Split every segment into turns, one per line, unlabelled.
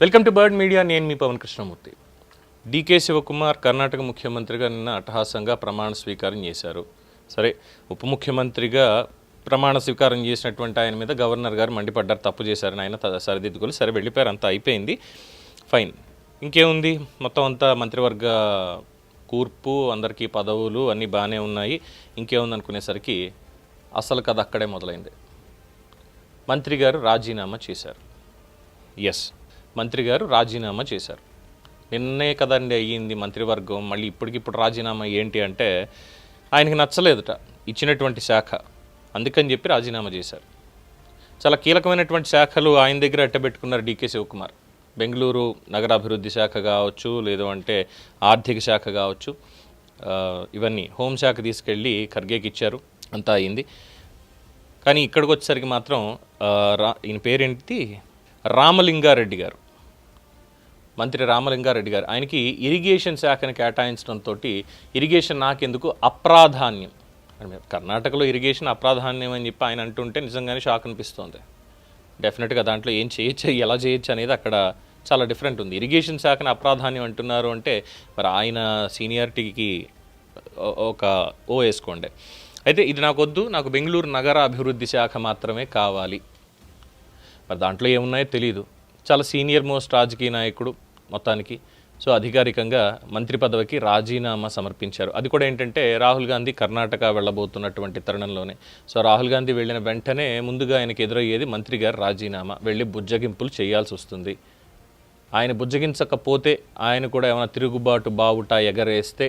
Welcome to bird media. నేను మీ Pawan Krishnamurthy. DK Shivakumar Karnataka ముఖ్యమంత్రిగా నిన్న అట్టహాసంగా ప్రమాణ స్వీకారం చేశారు. సరే, ఉప ముఖ్యమంత్రిగా ప్రమాణ స్వీకారం చేసినటువంటి ఆయన మీద గవర్నర్ గారు మండిపడ్డారు, తప్పు చేశారని. ఆయన సరిదిద్దుకొని సరే వెళ్ళిపోయారు, అంతా అయిపోయింది, ఫైన్. ఇంకేముంది, మొత్తం అంతా మంత్రివర్గ కూర్పు, అందరికీ పదవులు అన్నీ బాగానే ఉన్నాయి. ఇంకేముంది అనుకునేసరికి అసలు కథ అక్కడే మొదలైంది. మంత్రి గారు రాజీనామా చేశారు. ఎస్, మంత్రి గారు రాజీనామా చేశారు. నిన్నే కదండి అయ్యింది మంత్రివర్గం, మళ్ళీ ఇప్పటికిప్పుడు రాజీనామా ఏంటి అంటే ఆయనకి నచ్చలేదుట ఇచ్చినటువంటి శాఖ, అందుకని చెప్పి రాజీనామా చేశారు. చాలా కీలకమైనటువంటి శాఖలు ఆయన దగ్గర అట్టబెట్టుకున్నారు డీకే శివకుమార్. బెంగళూరు నగరాభివృద్ధి శాఖ కావచ్చు, లేదు అంటే ఆర్థిక శాఖ కావచ్చు, ఇవన్నీ హోంశాఖ తీసుకెళ్ళి ఖర్గేకి ఇచ్చారు, అంతా అయింది. కానీ ఇక్కడికి వచ్చేసరికి మాత్రం ఈయన పేరేంటి, రామలింగారెడ్డి గారు, మంత్రి రామలింగారెడ్డి గారు, ఆయనకి ఇరిగేషన్ శాఖను కేటాయించడంతో ఇరిగేషన్ నాకెందుకు అప్రాధాన్యం, కర్ణాటకలో ఇరిగేషన్ అప్రాధాన్యం అని చెప్పి ఆయన అంటుంటే నిజంగానే షాక్ అనిపిస్తుంది. డెఫినెట్గా దాంట్లో ఏం చేయొచ్చు, ఎలా చేయొచ్చు అనేది అక్కడ చాలా డిఫరెంట్ ఉంది. ఇరిగేషన్ శాఖను అప్రాధాన్యం అంటున్నారు అంటే మరి ఆయన సీనియారిటీకి ఒక వేసుకోండి. అయితే ఇది నాకు వద్దు, నాకు బెంగళూరు నగర అభివృద్ధి శాఖ మాత్రమే కావాలి. మరి దాంట్లో ఏమున్నాయో తెలియదు. చాలా సీనియర్ మోస్ట్ రాజకీయ నాయకుడు మొత్తానికి. సో అధికారికంగా మంత్రి పదవికి రాజీనామా సమర్పించారు. అది కూడా ఏంటంటే రాహుల్ గాంధీ కర్ణాటక వెళ్ళబోతున్నటువంటి తరుణంలోనే. సో రాహుల్ గాంధీ వెళ్ళిన వెంటనే ముందుగా ఆయనకు ఎదురయ్యేది మంత్రి గారు రాజీనామా, వెళ్ళి బుజ్జగింపులు చేయాల్సి వస్తుంది. ఆయన బుజ్జగించకపోతే, ఆయన కూడా ఏమైనా తిరుగుబాటు బావుట ఎగరేస్తే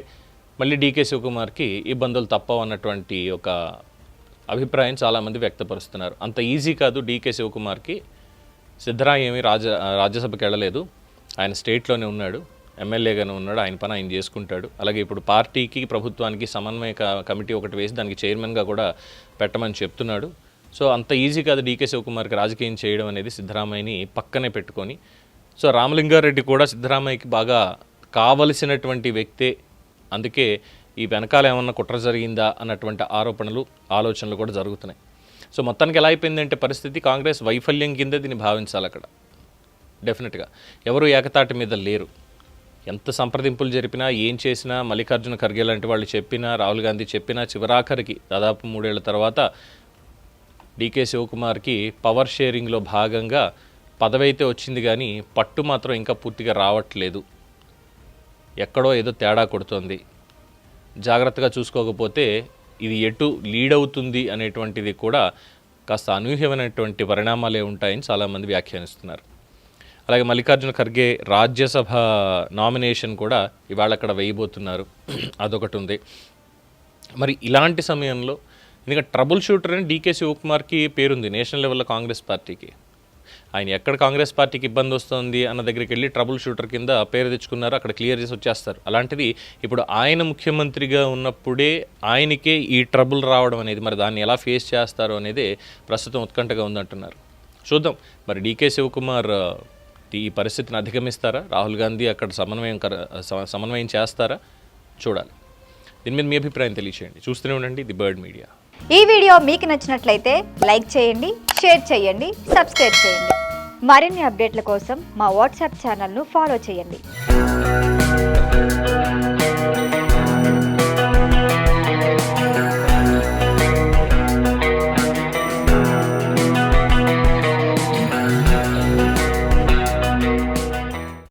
మళ్ళీ డీకే శివకుమార్కి ఇబ్బందులు తప్పవు అన్నటువంటి ఒక అభిప్రాయం చాలామంది వ్యక్తపరుస్తున్నారు. అంత ఈజీ కాదు డీకే శివకుమార్కి. సిద్ధరామయ్య ఏమీ రాజ్యసభకి వెళ్ళలేదు, ఆయన స్టేట్లోనే ఉన్నాడు, ఎమ్మెల్యేగానే ఉన్నాడు, ఆయన పని ఆయన చేసుకుంటాడు. అలాగే ఇప్పుడు పార్టీకి ప్రభుత్వానికి సమన్వయ కమిటీ ఒకటి వేసి దానికి చైర్మన్గా కూడా పెట్టమని చెప్తున్నాడు. సో అంత ఈజీ కాదు డీకే శివకుమార్కి రాజకీయం చేయడం అనేది, సిద్ధరామయ్యని పక్కనే పెట్టుకొని. సో రామలింగారెడ్డి కూడా సిద్ధరామయ్యకి బాగా కావలసినటువంటి వ్యక్తే, అందుకే ఈ వెనకాల ఏమన్నా కుట్ర జరిగిందా అన్నటువంటి ఆలోచనలు కూడా జరుగుతున్నాయి. సో మొత్తానికి ఎలా అయిపోయిందంటే పరిస్థితి, కాంగ్రెస్ వైఫల్యం కింద దీన్ని భావించాలి అక్కడ. డెఫినెట్గా ఎవరు ఏకతాటి మీద లేరు. ఎంత సంప్రదింపులు జరిపినా, ఏం చేసినా, మల్లికార్జున ఖర్గే లాంటి వాళ్ళు చెప్పినా, రాహుల్ గాంధీ చెప్పినా, చివరాఖరికి దాదాపు 3 ఏళ్ల తర్వాత డీకే శివకుమార్కి పవర్ షేరింగ్లో భాగంగా పదవి అయితే వచ్చింది, కానీ పట్టు మాత్రం ఇంకా పూర్తిగా రావట్లేదు. ఎక్కడో ఏదో తేడా కొడుతోంది. జాగ్రత్తగా చూసుకోకపోతే ఇది ఎటు లీడ్ అవుతుంది అనేటువంటిది కూడా కాస్త అనూహ్యమైనటువంటి పరిణామాలే ఉంటాయని చాలామంది వ్యాఖ్యానిస్తున్నారు. అలాగే మల్లికార్జున ఖర్గే రాజ్యసభ నామినేషన్ కూడా ఇవాళ అక్కడ వేయబోతున్నారు, అదొకటి ఉంది. మరి ఇలాంటి సమయంలో ఎందుకంటే ట్రబుల్ షూటర్ అని డీకే శివకుమార్కి పేరుంది నేషనల్ లెవెల్లో కాంగ్రెస్ పార్టీకి. ఆయన ఎక్కడ కాంగ్రెస్ పార్టీకి ఇబ్బంది వస్తుంది అన్న దగ్గరికి వెళ్ళి ట్రబుల్ షూటర్ కింద పేరు తెచ్చుకున్నారు, అక్కడ క్లియర్ చేసి వచ్చేస్తారు. అలాంటిది ఇప్పుడు ఆయన ముఖ్యమంత్రిగా ఉన్నప్పుడే ఆయనకే ఈ ట్రబుల్ రావడం అనేది, మరి దాన్ని ఎలా ఫేస్ చేస్తారు అనేది ప్రస్తుతం ఉత్కంఠగా ఉందంటున్నారు. చూద్దాం మరి డీకే శివకుమార్ ఈ పరిస్థితిని అధిగమిస్తారా, రాహుల్ గాంధీ అక్కడ సమన్వయం చేస్తారా, చూడాలి. దీని మీద మీ అభిప్రాయం తెలియచేయండి. చూస్తూనే ఉండండి ది బర్డ్ మీడియా.
ఈ వీడియో మీకు నచ్చినట్లయితే లైక్ చేయండి, షేర్ చేయండి, సబ్స్క్రైబ్ చేయండి. మరిన్ని అప్డేట్ల కోసం మా వాట్సాప్ ఛానల్ను ఫాలో చేయండి.